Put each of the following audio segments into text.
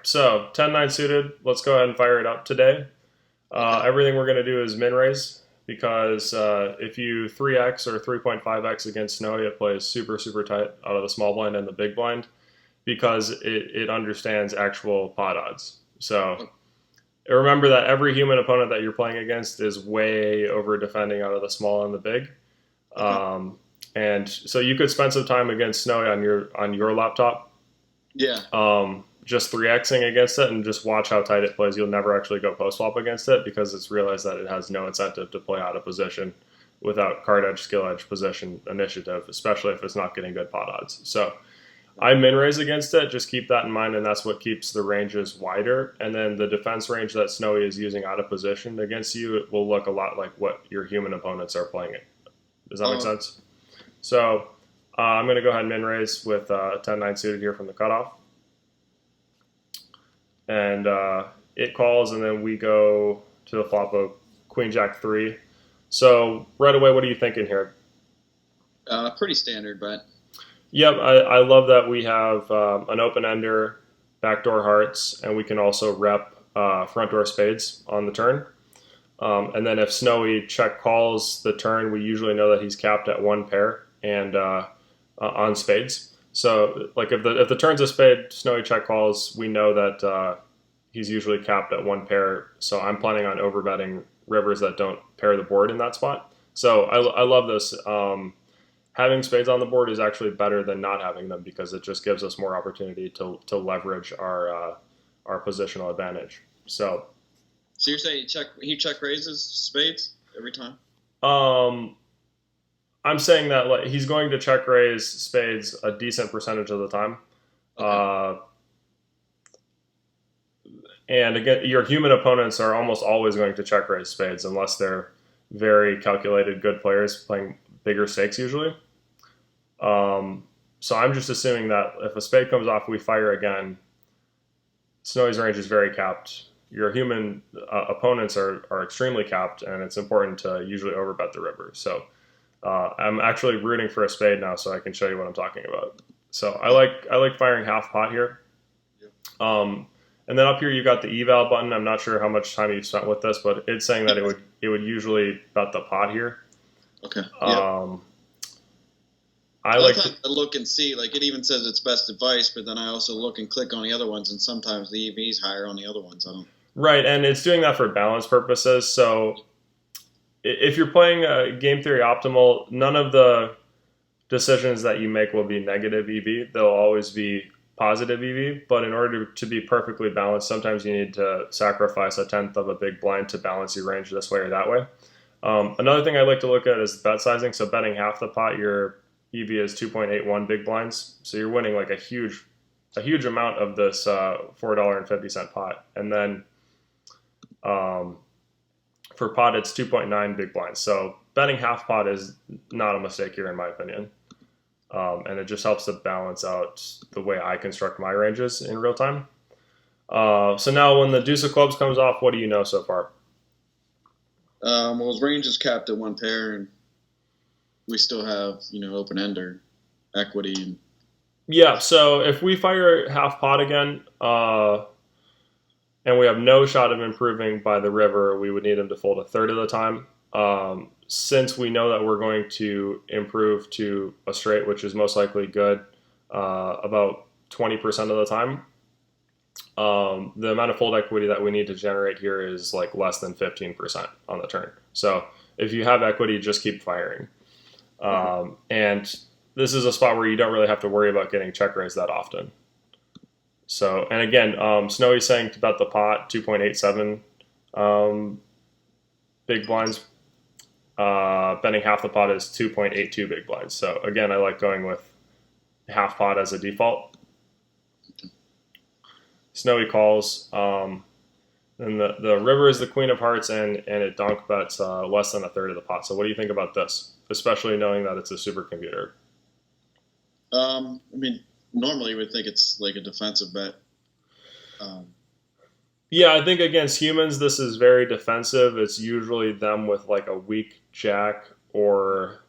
so 10-9 suited. Let's go ahead and fire it up today. Okay. Everything we're going to do is min raise because if you 3x or 3.5x against Snowy, it plays super, super tight out of the small blind and the big blind because it understands actual pot odds. So remember that every human opponent that you're playing against is way over defending out of the small and the big. Okay. And so you could spend some time against Snowy on your laptop, Yeah. just 3xing against it and just watch how tight it plays. You'll never actually go post flop against it because it's realized that it has no incentive to play out of position without card edge, skill edge, position, initiative, especially if it's not getting good pot odds. So I min raise against it. Just keep that in mind, and that's what keeps the ranges wider. And then the defense range that Snowy is using out of position against you, it will look a lot like what your human opponents are playing it. Does that make sense? So I'm going to go ahead and min raise with 10-9 suited here from the cutoff. And it calls, and then we go to the flop of Queen Jack 3. So right away, what are you thinking here? Pretty standard, but Yep, I love that we have an open ender, backdoor hearts, and we can also rep front door spades on the turn. And then if Snowy check calls the turn, we usually know that he's capped at one pair and on spades. So like if the turn's a spade, Snowy check calls, we know that he's usually capped at one pair. So I'm planning on overbetting rivers that don't pair the board in that spot. So I love this. Having spades on the board is actually better than not having them because it just gives us more opportunity to leverage our positional advantage. So you're saying he check raises spades every time? I'm saying that like he's going to check raise spades a decent percentage of the time. Okay. And again, your human opponents are almost always going to check raise spades unless they're very calculated, good players playing bigger stakes usually. So I'm just assuming that if a spade comes off, we fire again. Snowy's range is very capped. Your human opponents are extremely capped, and it's important to usually overbet the river. So I'm actually rooting for a spade now, so I can show you what I'm talking about. So I like firing half pot here. And then up here you got the eval button. I'm not sure how much time you've spent with this, but it's saying that it would usually bet the pot here. Okay. Yeah. I like to look and see. Like it even says it's best advice, but then I also look and click on the other ones, and sometimes the EV is higher on the other ones. I don't. Right, and it's doing that for balance purposes. So if you're playing game theory optimal, none of the decisions that you make will be negative EV. They'll always be positive EV. But in order to be perfectly balanced, sometimes you need to sacrifice a tenth of a big blind to balance your range this way or that way. Another thing I like to look at is bet sizing. So betting half the pot, your EV is 2.81 big blinds. So you're winning like a huge amount of this $4.50 pot. And then for pot, it's 2.9 big blinds. So betting half pot is not a mistake here, in my opinion. And it just helps to balance out the way I construct my ranges in real time. So now when the deuce of clubs comes off, what do you know so far? Well, his range is capped at one pair, and we still have, open ender equity. And Yeah, so if we fire half pot again, and we have no shot of improving by the river, we would need him to fold a third of the time. Since we know that we're going to improve to a straight, which is most likely good, about 20% of the time, the amount of fold equity that we need to generate here is like less than 15% on the turn. So if you have equity, just keep firing. And this is a spot where you don't really have to worry about getting check raised that often. So, and again, Snowy's saying about the pot, 2.87 big blinds. Betting half the pot is 2.82 big blinds. So again, I like going with half pot as a default. Snowy calls. And the river is the queen of hearts, and it donk bets less than a third of the pot. So what do you think about this, especially knowing that it's a supercomputer? I mean, normally you would think it's like a defensive bet. Yeah, I think against humans, this is very defensive. It's usually them with like a weak jack or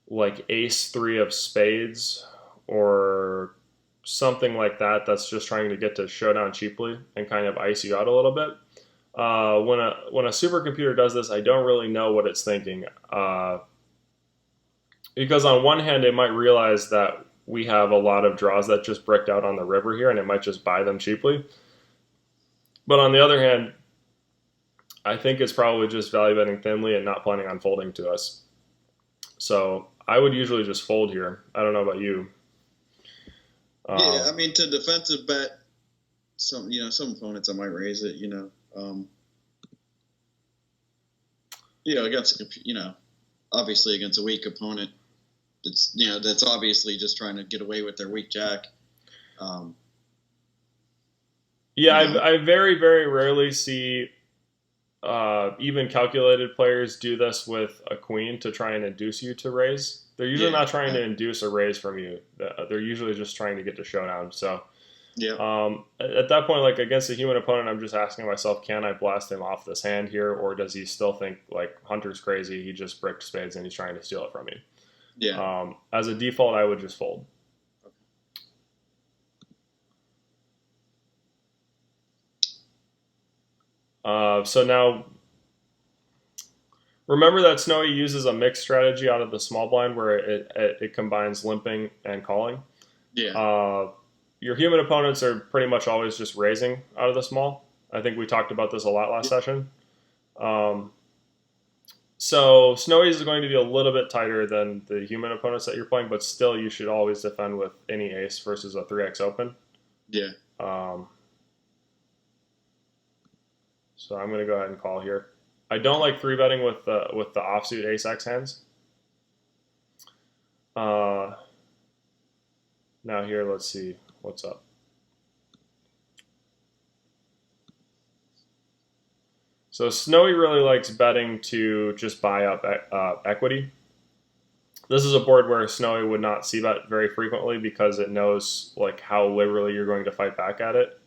like ace three of spades or something like that that's just trying to get to showdown cheaply and kind of ice you out a little bit. When a supercomputer does this, I don't really know what it's thinking. Because on one hand, it might realize that we have a lot of draws that just bricked out on the river here, and it might just buy them cheaply. But on the other hand, I think it's probably just value betting thinly and not planning on folding to us. So I would usually just fold here. I don't know about you. Yeah, I mean, to defensive bet, some opponents I might raise it. Against obviously against a weak opponent, that's obviously just trying to get away with their weak jack. Yeah, I very, very rarely see even calculated players do this with a queen to try and induce you to raise. They're usually not trying to induce a raise from you. They're usually just trying to get to showdown. So at that point, like against a human opponent, I'm just asking myself, can I blast him off this hand here, or does he still think like Hunter's crazy? He just bricked spades and he's trying to steal it from me. Yeah. As a default, I would just fold. So now, remember that Snowy uses a mixed strategy out of the small blind where it combines limping and calling. Yeah. Your human opponents are pretty much always just raising out of the small. I think we talked about this a lot last session. So Snowy is going to be a little bit tighter than the human opponents that you're playing, but still you should always defend with any ace versus a 3x open. Yeah. So I'm going to go ahead and call here. I don't like 3-betting with the offsuit ace-x hands. Now here, let's see what's up. So Snowy really likes betting to just buy up equity. This is a board where Snowy would not c-bet very frequently because it knows like how liberally you're going to fight back at it.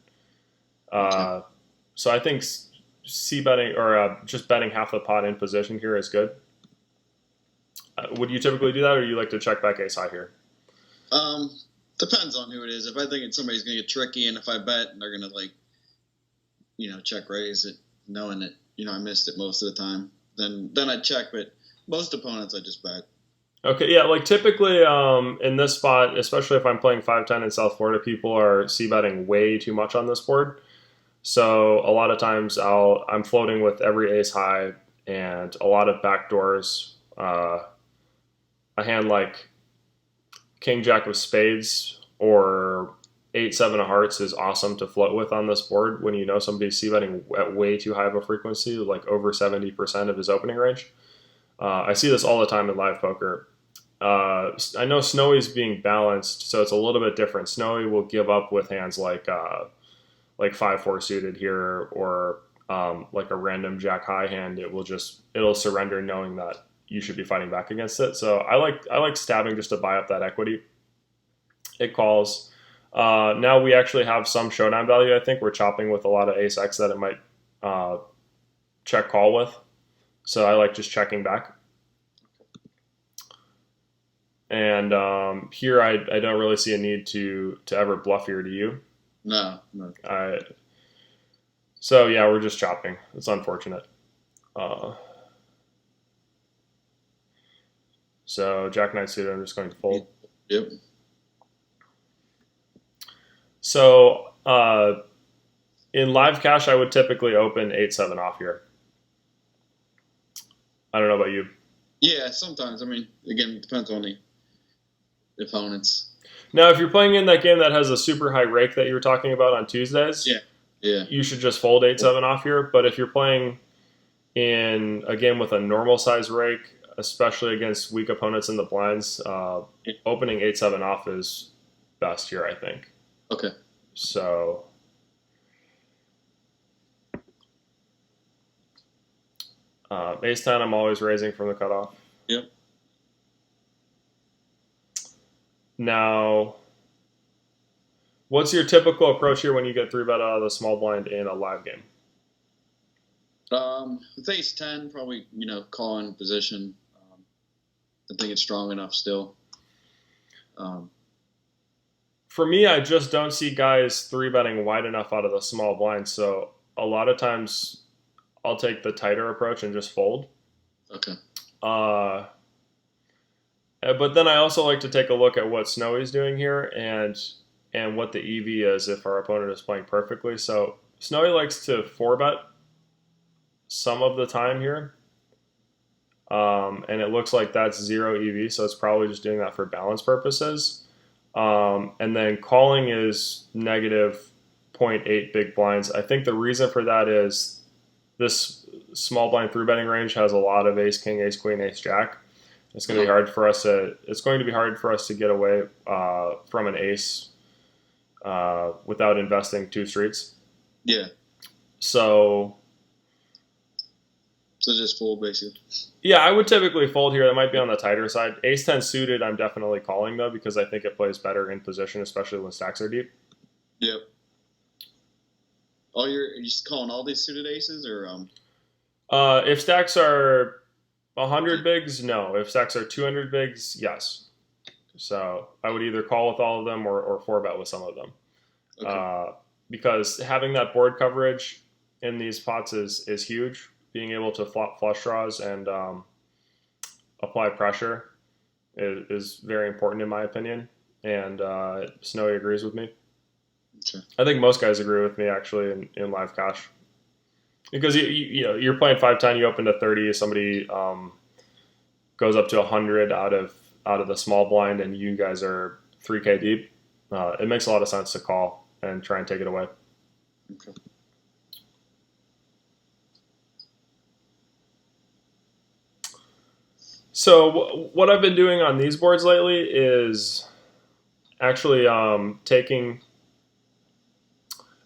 So I think c-betting or just betting half the pot in position here is good. Would you typically do that, or do you like to check back ace high here? Depends on who it is. If I think somebody's going to get tricky, and if I bet and they're going to check raise it, knowing that I missed it most of the time, then I check. But most opponents I just bet. Okay, yeah, like typically in this spot, especially if I'm playing 5-10 in South Florida, people are c-betting way too much on this board. So a lot of times I'm floating with every ace high and a lot of backdoors. A hand like King Jack of Spades or 8-7 of Hearts is awesome to float with on this board when you know somebody's c-betting at way too high of a frequency, like over 70% of his opening range. I see this all the time in live poker. I know Snowy's being balanced, so it's a little bit different. Snowy will give up with hands like 5-4 suited here, or like a random jack high hand. It'll surrender knowing that you should be fighting back against it. So I like stabbing just to buy up that equity. It calls. Now we actually have some showdown value. I think we're chopping with a lot of ace x that it might check call with. So I like just checking back. And here I don't really see a need to ever bluff here. Do you? No. So yeah, we're just chopping. It's unfortunate. So Jack Knight suited, I'm just going to fold. Yep. So in live cash, I would typically open 8-7 off here. I don't know about you. Yeah, sometimes. I mean, again, it depends on the opponents. Now, if you're playing in that game that has a super high rake that you were talking about on Tuesdays, yeah, you should just fold 8-7 off here. But if you're playing in a game with a normal size rake, especially against weak opponents in the blinds, opening 8-7 off is best here, I think. Okay. So ace-10, I'm always raising from the cutoff. Yep. Now, what's your typical approach here when you get 3-bet out of the small blind in a live game? With ace-10, probably, call in position. I think it's strong enough still. For me, I just don't see guys three betting wide enough out of the small blind. So a lot of times I'll take the tighter approach and just fold. Okay. Uh, but then I also like to take a look at what Snowie's doing here and what the EV is if our opponent is playing perfectly. So Snowy likes to four bet some of the time here. And it looks like that's zero EV, so it's probably just doing that for balance purposes. And then calling is negative zero point 0.8 big blinds. I think the reason for that is this small blind three betting range has a lot of ace king, ace queen, ace jack. It's going to be hard for us to. It's going to be hard for us to get away from an ace without investing two streets. Yeah. So just fold basically. yeah, I would typically fold here. That might be on the tighter side. Ace 10 suited, I'm definitely calling though because I think it plays better in position, especially when stacks are deep. Yep. Oh, are you just calling all these suited aces or If stacks are 100 bigs, no. If stacks are 200 bigs, yes. So I would either call with all of them or four bet with some of them. Okay. Because having that board coverage in these pots is huge. Being able to flop flush draws and apply pressure is very important in my opinion. And Snowy agrees with me. Okay. I think most guys agree with me actually in live cash. Because you're playing 5-10, you open to 30, somebody goes up to 100 out of the small blind, and you guys are 3K deep. It makes a lot of sense to call and try and take it away. Okay. So what I've been doing on these boards lately is actually taking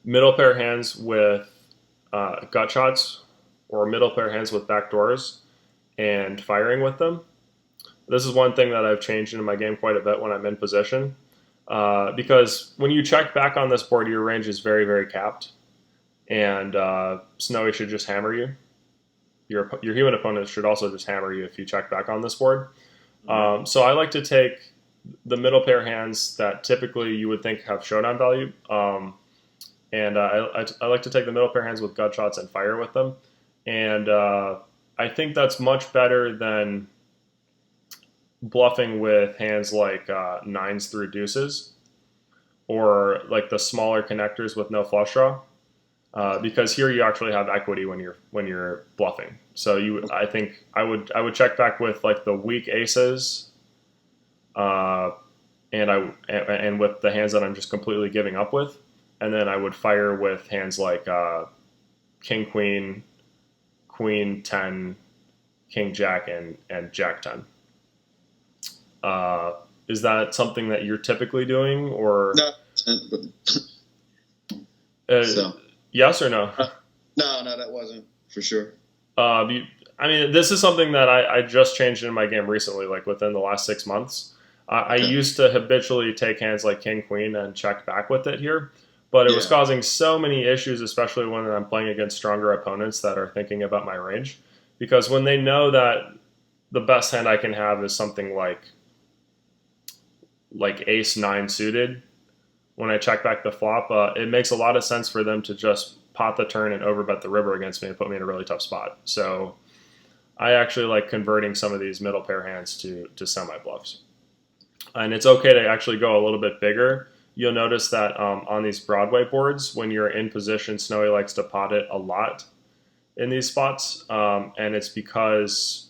middle pair hands with gut shots or middle pair hands with back doors and firing with them. This is one thing that I've changed in my game quite a bit when I'm in position. Because when you check back on this board, your range is very, very capped. And Snowy should just hammer you. Your human opponent should also just hammer you if you check back on this board. So I like to take the middle pair hands that typically you would think have showdown value. And I like to take the middle pair hands with gut shots and fire with them. And I think that's much better than bluffing with hands like nines through deuces or like the smaller connectors with no flush draw. Because here you actually have equity when you're bluffing. So I think I would check back with like the weak aces, and with the hands that I'm just completely giving up with, and then I would fire with hands like king queen, queen 10, king jack, and jack 10. Is that something that you're typically doing, or no? So. Yes or no? No, that wasn't for sure. I mean, this is something that I just changed in my game recently, like within the last 6 months. I used to habitually take hands like king queen and check back with it here, but it was causing so many issues, especially when I'm playing against stronger opponents that are thinking about my range. Because when they know that the best hand I can have is something like ace 9 suited, when I check back the flop, it makes a lot of sense for them to just pot the turn and overbet the river against me and put me in a really tough spot. So I actually like converting some of these middle pair hands to semi-bluffs. And it's okay to actually go a little bit bigger. You'll notice that on these Broadway boards, when you're in position, Snowy likes to pot it a lot in these spots. And it's because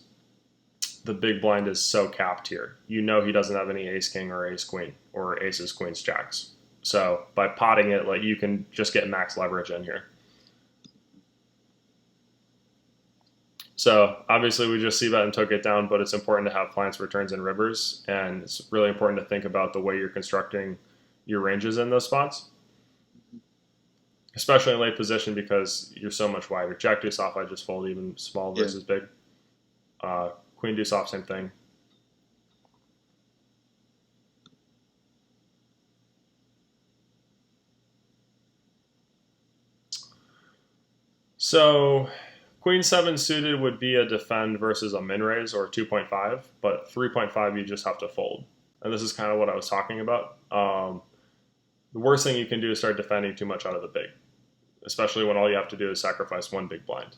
the big blind is so capped here. You know he doesn't have any ace king or ace queen or aces, queens, jacks. So by potting it, like you can just get max leverage in here. So obviously we just c-bet and took it down, but it's important to have clients returns and rivers, and it's really important to think about the way you're constructing your ranges in those spots, especially in late position because you're so much wider. Jack deuce off, I just fold even small versus big. Queen deuce off, same thing. So queen 7 suited would be a defend versus a min raise or 2.5, but 3.5 you just have to fold. And this is kind of what I was talking about. The worst thing you can do is start defending too much out of the big, especially when all you have to do is sacrifice one big blind.